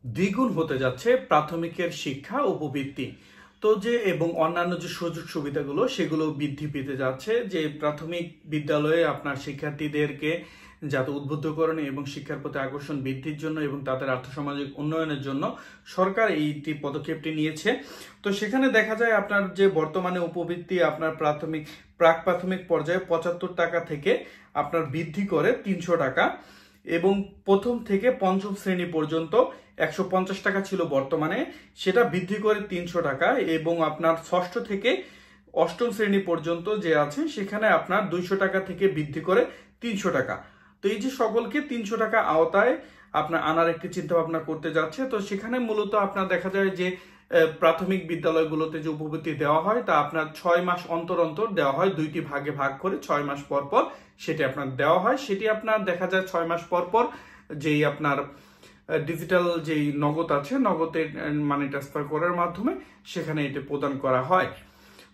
দ্বিগুণ হতে যাচ্ছে প্রাথমিকের শিক্ষা উপবৃত্তি। তো যে এবং অন্যান্য যে সুযোগ সুবিধাগুলো সেগুলো বৃদ্ধি পেতে যাচ্ছে, যে প্রাথমিক বিদ্যালয়ে আপনার শিক্ষার্থীদেরকে যাতে উদ্বুদ্ধকরণ এবং শিক্ষার প্রতি আকর্ষণ বৃদ্ধির জন্য এবং তাদের আর্থসামাজিক উন্নয়নের জন্য সরকার এইটি পদক্ষেপটি নিয়েছে। তো সেখানে দেখা যায় আপনার যে বর্তমানে উপবৃত্তি আপনার প্রাক প্রাথমিক পর্যায়ে 75 টাকা থেকে আপনার বৃদ্ধি করে 300 টাকা, এবং প্রথম থেকে পঞ্চম শ্রেণী পর্যন্ত 150 টাকা ছিল বর্তমানে, সেটা বৃদ্ধি করে 300 টাকা, এবং আপনার ষষ্ঠ থেকে অষ্টম শ্রেণী পর্যন্ত যে আছে সেখানে আপনার 200 টাকা থেকে বৃদ্ধি করে 300 টাকা। তো এই যে সকলকে 300 টাকা আওতায় আপনার আনার একটি চিন্তা ভাবনা করতে যাচ্ছে। তো সেখানে মূলত আপনার দেখা যায় যে প্রাথমিক বিদ্যালয়গুলোতে যে উপবৃত্তি দেওয়া হয় তা আপনার 6 মাস অন্তর অন্তর দেওয়া হয়, দুইটি ভাগে ভাগ করে 6 মাস পর পর সেটি আপনার দেওয়া হয়। সেটি আপনার দেখা যায় 6 মাস পর পর যেই আপনার ডিজিটাল যেই নগদ আছে, নগদের মানি ট্রান্সফার করার মাধ্যমে সেখানে এটি প্রদান করা হয়।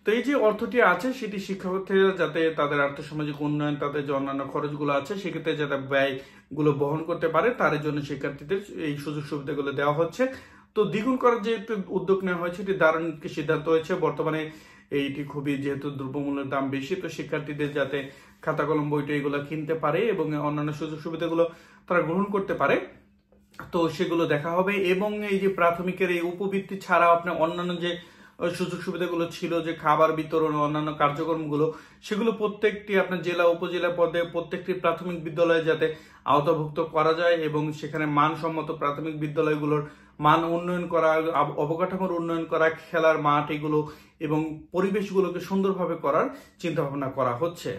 তো এই যে অর্থটি আছে সেটি শিক্ষার্থীরা যাতে তাদের আর্থসামাজিক উন্নয়ন, তাদের যে অন্যান্য খরচগুলো আছে সেক্ষেত্রে যাতে ব্যয়গুলো বহন করতে পারে, তার জন্য শিক্ষার্থীদের এই সুযোগ সুবিধাগুলো দেওয়া হচ্ছে। তো দ্বিগুণ করার যে উদ্যোগ নেওয়া হয়েছে এটি দারুণ একটি সিদ্ধান্ত হয়েছে। বর্তমানে এইটি খুবই, যেহেতু দ্রব্যমূল্যের দাম বেশি, তো শিক্ষার্থীদের যাতে খাতা কলম বইটা এগুলো কিনতে পারে এবং অন্যান্য সুযোগ সুবিধাগুলো তারা গ্রহণ করতে পারে, তো সেগুলো দেখা হবে। এবং এই যে প্রাথমিকের এই উপবৃত্তি ছাড়া আপনার অন্যান্য যে সুযোগ সুবিধাগুলো ছিল, যে খাবার বিতরণ ও অন্যান্য কার্যক্রমগুলো, সেগুলো প্রত্যেকটি আপনার জেলা উপজেলা পদে প্রত্যেকটি প্রাথমিক বিদ্যালয়ে যাতে আওতাভুক্ত করা যায় এবং সেখানে মানসম্মত প্রাথমিক বিদ্যালয়গুলোর মান উন্নয়ন করা, অবকাঠামোর উন্নয়ন করা, খেলার মাঠ এগুলো এবং পরিবেশগুলোকে সুন্দরভাবে করার চিন্তা ভাবনা করা হচ্ছে।